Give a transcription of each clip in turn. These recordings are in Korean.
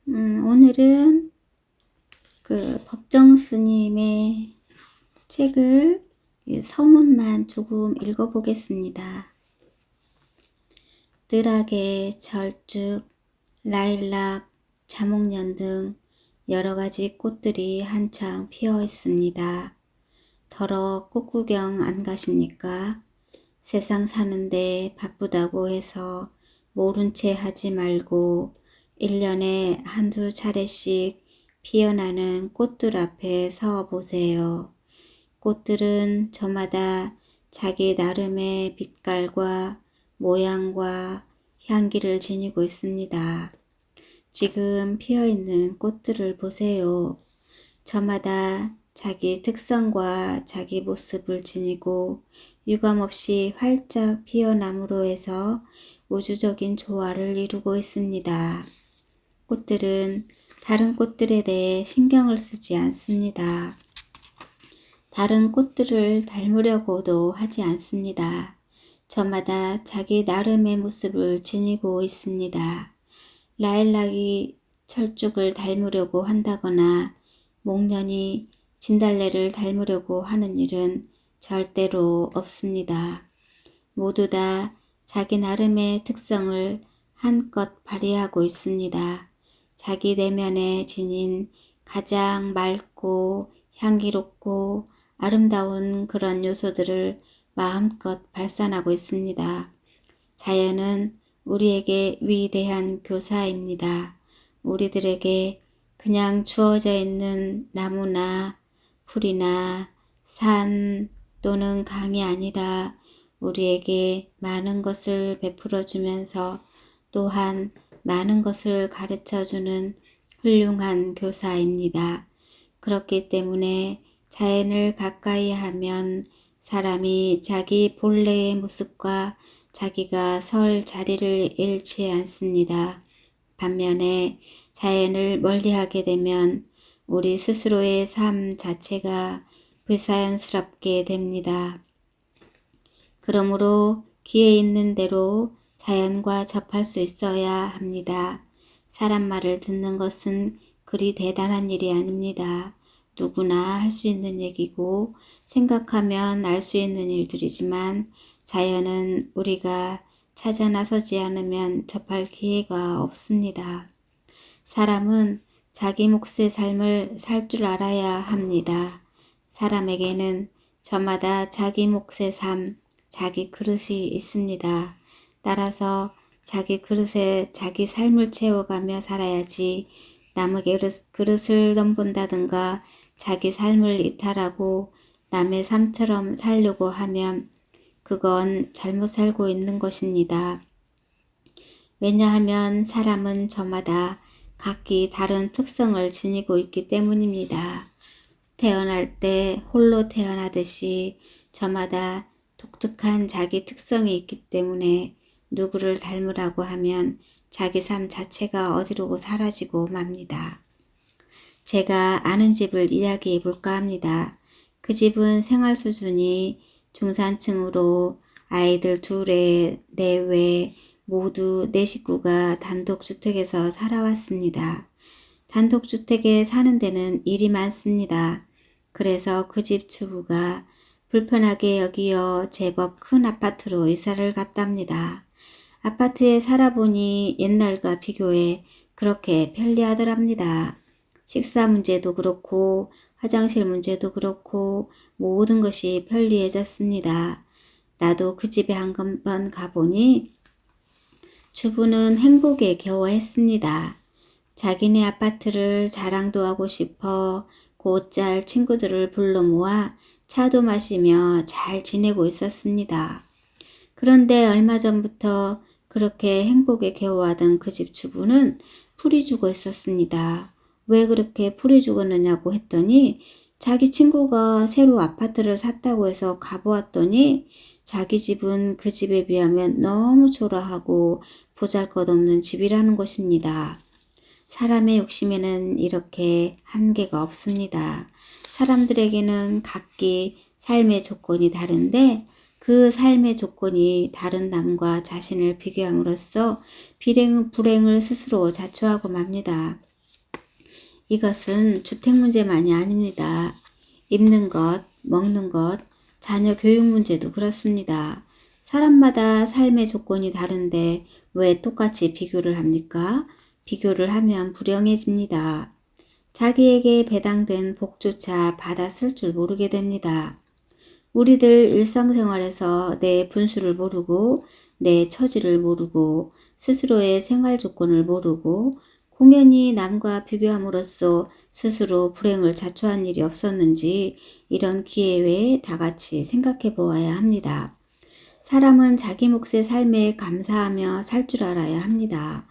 오늘은 그 법정 스님의 책을 서문만 조금 읽어보겠습니다. 뜰하게 절쭉, 라일락, 자목련 등 여러 가지 꽃들이 한창 피어 있습니다. 더러 꽃구경 안 가십니까? 세상 사는데 바쁘다고 해서 모른 채 하지 말고 1년에 한두 차례씩 피어나는 꽃들 앞에 서 보세요. 꽃들은 저마다 자기 나름의 빛깔과 모양과 향기를 지니고 있습니다. 지금 피어있는 꽃들을 보세요. 저마다 자기 특성과 자기 모습을 지니고 유감없이 활짝 피어남으로 해서 우주적인 조화를 이루고 있습니다. 꽃들은 다른 꽃들에 대해 신경을 쓰지 않습니다. 다른 꽃들을 닮으려고도 하지 않습니다. 저마다 자기 나름의 모습을 지니고 있습니다. 라일락이 철쭉을 닮으려고 한다거나 목련이 진달래를 닮으려고 하는 일은 절대로 없습니다. 모두 다 자기 나름의 특성을 한껏 발휘하고 있습니다. 자기 내면에 지닌 가장 맑고 향기롭고 아름다운 그런 요소들을 마음껏 발산하고 있습니다. 자연은 우리에게 위대한 교사입니다. 우리들에게 그냥 주어져 있는 나무나 풀이나 산 또는 강이 아니라 우리에게 많은 것을 베풀어 주면서 또한 많은 것을 가르쳐 주는 훌륭한 교사입니다. 그렇기 때문에 자연을 가까이 하면 사람이 자기 본래의 모습과 자기가 설 자리를 잃지 않습니다. 반면에 자연을 멀리하게 되면 우리 스스로의 삶 자체가 불자연스럽게 됩니다. 그러므로 기회 있는 대로 자연과 접할 수 있어야 합니다. 사람 말을 듣는 것은 그리 대단한 일이 아닙니다. 누구나 할 수 있는 얘기고 생각하면 알 수 있는 일들이지만 자연은 우리가 찾아 나서지 않으면 접할 기회가 없습니다. 사람은 자기 몫의 삶을 살 줄 알아야 합니다. 사람에게는 저마다 자기 몫의 삶, 자기 그릇이 있습니다. 따라서 자기 그릇에 자기 삶을 채워가며 살아야지 남의 그릇을 넘본다든가 자기 삶을 이탈하고 남의 삶처럼 살려고 하면 그건 잘못 살고 있는 것입니다. 왜냐하면 사람은 저마다 각기 다른 특성을 지니고 있기 때문입니다. 태어날 때 홀로 태어나듯이 저마다 독특한 자기 특성이 있기 때문에 누구를 닮으라고 하면 자기 삶 자체가 어디로 사라지고 맙니다. 제가 아는 집을 이야기해 볼까 합니다. 그 집은 생활 수준이 중산층으로 아이들 둘에 내외 모두 4식구가 단독주택에서 살아왔습니다. 단독주택에 사는 데는 일이 많습니다. 그래서 그 집 주부가 불편하게 여기어 제법 큰 아파트로 이사를 갔답니다. 아파트에 살아보니 옛날과 비교해 그렇게 편리하더랍니다. 식사 문제도 그렇고 화장실 문제도 그렇고 모든 것이 편리해졌습니다. 나도 그 집에 한번 가보니 주부는 행복에 겨워했습니다. 자기네 아파트를 자랑도 하고 싶어 곧잘 친구들을 불러 모아 차도 마시며 잘 지내고 있었습니다. 그런데 얼마 전부터 그렇게 행복에 겨워하던 그 집 주부는 풀이 죽어 있었습니다. 왜 그렇게 풀이 죽었느냐고 했더니 자기 친구가 새로 아파트를 샀다고 해서 가보았더니 자기 집은 그 집에 비하면 너무 초라하고 보잘것없는 집이라는 것입니다. 사람의 욕심에는 이렇게 한계가 없습니다. 사람들에게는 각기 삶의 조건이 다른데 그 삶의 조건이 다른 남과 자신을 비교함으로써 불행을 스스로 자초하고 맙니다. 이것은 주택 문제만이 아닙니다. 입는 것, 먹는 것, 자녀 교육 문제도 그렇습니다. 사람마다 삶의 조건이 다른데 왜 똑같이 비교를 합니까? 비교를 하면 불행해집니다. 자기에게 배당된 복조차 받아 쓸 줄 모르게 됩니다. 우리들 일상생활에서 내 분수를 모르고 내 처지를 모르고 스스로의 생활 조건을 모르고 공연히 남과 비교함으로써 스스로 불행을 자초한 일이 없었는지 이런 기회에 다 같이 생각해 보아야 합니다. 사람은 자기 몫의 삶에 감사하며 살 줄 알아야 합니다.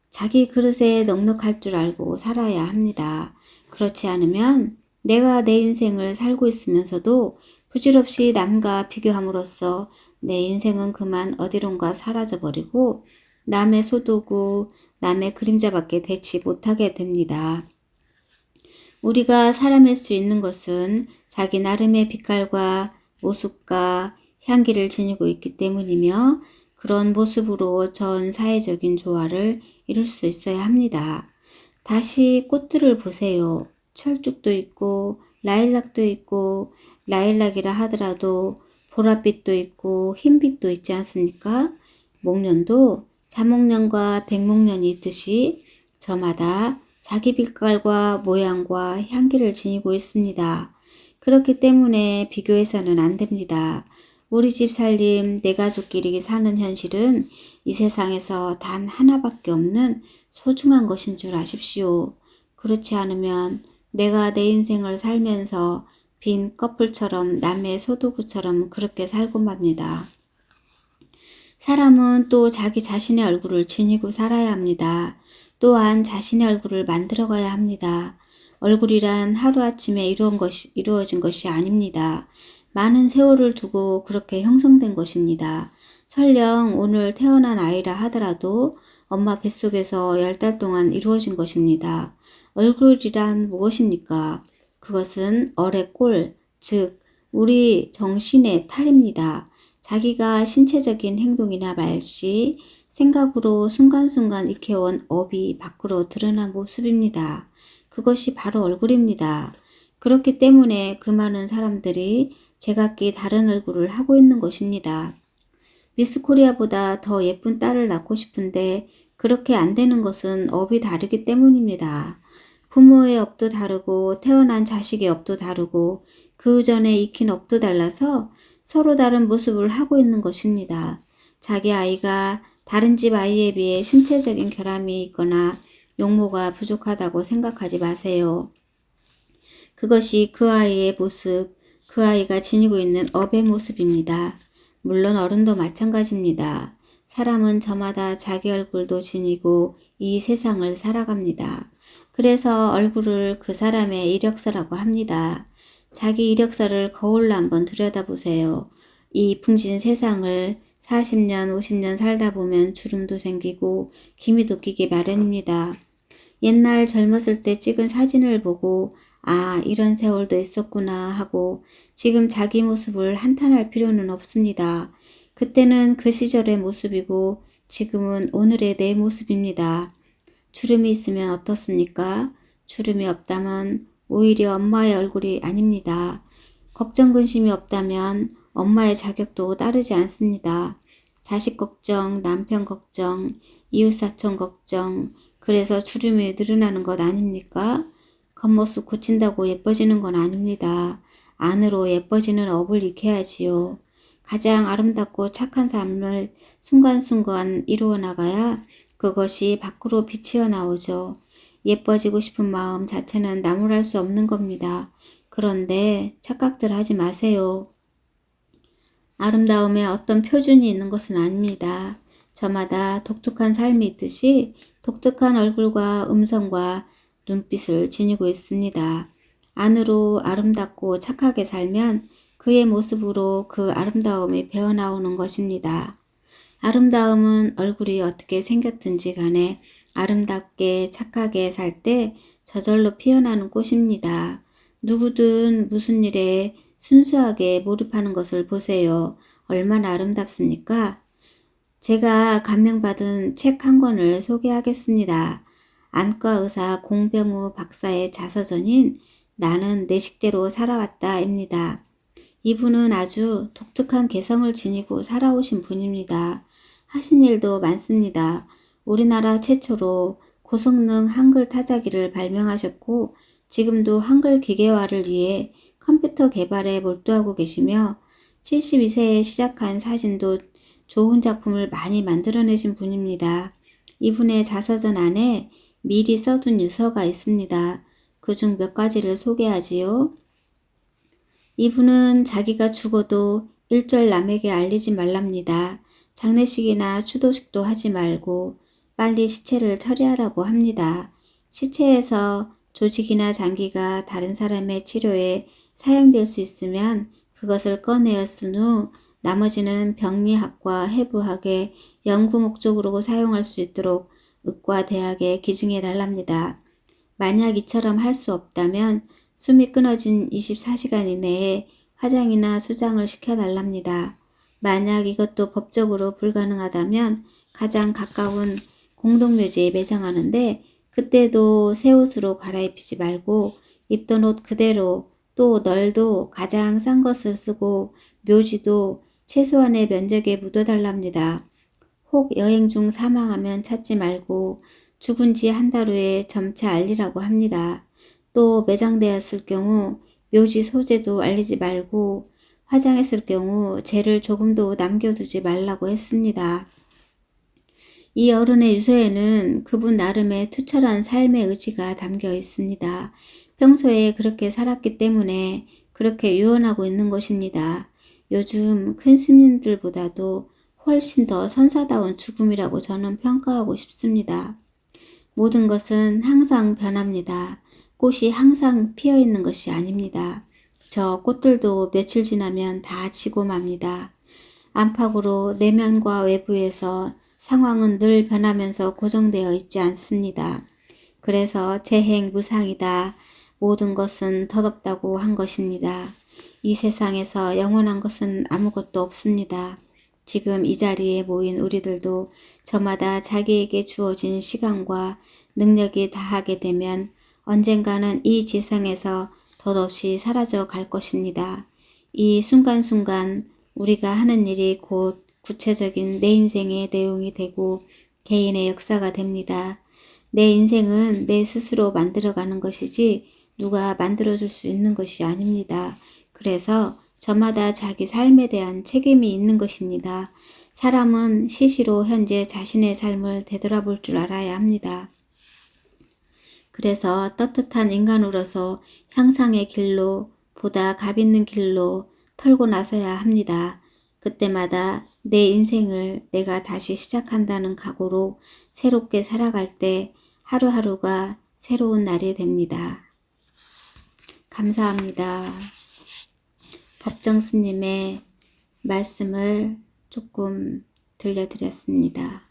자기 그릇에 넉넉할 줄 알고 살아야 합니다. 그렇지 않으면 내가 내 인생을 살고 있으면서도 부질없이 남과 비교함으로써 내 인생은 그만 어디론가 사라져버리고 남의 소도구, 남의 그림자밖에 되지 못하게 됩니다. 우리가 사람일 수 있는 것은 자기 나름의 빛깔과 모습과 향기를 지니고 있기 때문이며 그런 모습으로 전 사회적인 조화를 이룰 수 있어야 합니다. 다시 꽃들을 보세요. 철쭉도 있고 라일락도 있고 라일락이라 하더라도 보랏빛도 있고 흰빛도 있지 않습니까? 목련도 자목련과 백목련이 있듯이 저마다 자기 빛깔과 모양과 향기를 지니고 있습니다. 그렇기 때문에 비교해서는 안 됩니다. 우리 집 살림, 내 가족끼리 사는 현실은 이 세상에서 단 하나밖에 없는 소중한 것인 줄 아십시오. 그렇지 않으면 내가 내 인생을 살면서 빈 껍풀처럼 남의 소도구처럼 그렇게 살고 맙니다. 사람은 또 자기 자신의 얼굴을 지니고 살아야 합니다. 또한 자신의 얼굴을 만들어가야 합니다. 얼굴이란 하루아침에 이루어진 것이 아닙니다. 많은 세월을 두고 그렇게 형성된 것입니다. 설령 오늘 태어난 아이라 하더라도 엄마 뱃속에서 10달 동안 이루어진 것입니다. 얼굴이란 무엇입니까? 그것은 얼의 꼴, 즉 우리 정신의 탈입니다. 자기가 신체적인 행동이나 말씨, 생각으로 순간순간 익혀온 업이 밖으로 드러난 모습입니다. 그것이 바로 얼굴입니다. 그렇기 때문에 그 많은 사람들이 제각기 다른 얼굴을 하고 있는 것입니다. 미스 코리아보다 더 예쁜 딸을 낳고 싶은데 그렇게 안 되는 것은 업이 다르기 때문입니다. 부모의 업도 다르고 태어난 자식의 업도 다르고 그 전에 익힌 업도 달라서 서로 다른 모습을 하고 있는 것입니다. 자기 아이가 다른 집 아이에 비해 신체적인 결함이 있거나 용모가 부족하다고 생각하지 마세요. 그것이 그 아이의 모습, 그 아이가 지니고 있는 업의 모습입니다. 물론 어른도 마찬가지입니다. 사람은 저마다 자기 얼굴도 지니고 이 세상을 살아갑니다. 그래서 얼굴을 그 사람의 이력서라고 합니다. 자기 이력서를 거울로 한번 들여다보세요. 이 풍진 세상을 40년, 50년 살다 보면 주름도 생기고 기미도 끼기 마련입니다. 옛날 젊었을 때 찍은 사진을 보고 아, 이런 세월도 있었구나 하고 지금 자기 모습을 한탄할 필요는 없습니다. 그때는 그 시절의 모습이고 지금은 오늘의 내 모습입니다. 주름이 있으면 어떻습니까? 주름이 없다면 오히려 엄마의 얼굴이 아닙니다. 걱정 근심이 없다면 엄마의 자격도 따르지 않습니다. 자식 걱정, 남편 걱정, 이웃사촌 걱정, 그래서 주름이 늘어나는 것 아닙니까? 겉모습 고친다고 예뻐지는 건 아닙니다. 안으로 예뻐지는 업을 익혀야지요. 가장 아름답고 착한 삶을 순간순간 이루어 나가야 그것이 밖으로 비치어 나오죠. 예뻐지고 싶은 마음 자체는 나무랄 수 없는 겁니다. 그런데 착각들 하지 마세요. 아름다움에 어떤 표준이 있는 것은 아닙니다. 저마다 독특한 삶이 있듯이 독특한 얼굴과 음성과 눈빛을 지니고 있습니다. 안으로 아름답고 착하게 살면 그의 모습으로 그 아름다움이 배어나오는 것입니다. 아름다움은 얼굴이 어떻게 생겼든지 간에 아름답게 착하게 살 때 저절로 피어나는 꽃입니다. 누구든 무슨 일에 순수하게 몰입하는 것을 보세요. 얼마나 아름답습니까? 제가 감명받은 책 한 권을 소개하겠습니다. 안과 의사 공병우 박사의 자서전인 나는 내 식대로 살아왔다입니다. 이분은 아주 독특한 개성을 지니고 살아오신 분입니다. 하신 일도 많습니다. 우리나라 최초로 고성능 한글 타자기를 발명하셨고 지금도 한글 기계화를 위해 컴퓨터 개발에 몰두하고 계시며 72세에 시작한 사진도 좋은 작품을 많이 만들어내신 분입니다. 이분의 자서전 안에 미리 써둔 유서가 있습니다. 그중 몇 가지를 소개하지요. 이분은 자기가 죽어도 일절 남에게 알리지 말랍니다. 장례식이나 추도식도 하지 말고 빨리 시체를 처리하라고 합니다. 시체에서 조직이나 장기가 다른 사람의 치료에 사용될 수 있으면 그것을 꺼내어 쓴 후 나머지는 병리학과 해부학의 연구 목적으로 사용할 수 있도록 의과대학에 기증해 달랍니다. 만약 이처럼 할 수 없다면 숨이 끊어진 24시간 이내에 화장이나 수장을 시켜달랍니다. 만약 이것도 법적으로 불가능하다면 가장 가까운 공동묘지에 매장하는데 그때도 새 옷으로 갈아입히지 말고 입던 옷 그대로 또 널도 가장 싼 것을 쓰고 묘지도 최소한의 면적에 묻어달랍니다. 혹 여행 중 사망하면 찾지 말고 죽은 지 한 달 후에 점차 알리라고 합니다. 또 매장되었을 경우 묘지 소재도 알리지 말고 화장했을 경우 재를 조금도 남겨두지 말라고 했습니다. 이 어른의 유서에는 그분 나름의 투철한 삶의 의지가 담겨 있습니다. 평소에 그렇게 살았기 때문에 그렇게 유언하고 있는 것입니다. 요즘 큰 스님들보다도 훨씬 더 선사다운 죽음이라고 저는 평가하고 싶습니다. 모든 것은 항상 변합니다. 꽃이 항상 피어 있는 것이 아닙니다. 저 꽃들도 며칠 지나면 다 지고 맙니다. 안팎으로 내면과 외부에서 상황은 늘 변하면서 고정되어 있지 않습니다. 그래서 재행무상이다. 모든 것은 덧없다고 한 것입니다. 이 세상에서 영원한 것은 아무것도 없습니다. 지금 이 자리에 모인 우리들도 저마다 자기에게 주어진 시간과 능력이 다하게 되면 언젠가는 이 지상에서 덧없이 사라져 갈 것입니다. 이 순간순간 우리가 하는 일이 곧 구체적인 내 인생의 내용이 되고 개인의 역사가 됩니다. 내 인생은 내 스스로 만들어가는 것이지 누가 만들어줄 수 있는 것이 아닙니다. 그래서 저마다 자기 삶에 대한 책임이 있는 것입니다. 사람은 시시로 현재 자신의 삶을 되돌아볼 줄 알아야 합니다. 그래서 떳떳한 인간으로서 향상의 길로 보다 값 있는 길로 털고 나서야 합니다. 그때마다 내 인생을 내가 다시 시작한다는 각오로 새롭게 살아갈 때 하루하루가 새로운 날이 됩니다. 감사합니다. 법정 스님의 말씀을 조금 들려드렸습니다.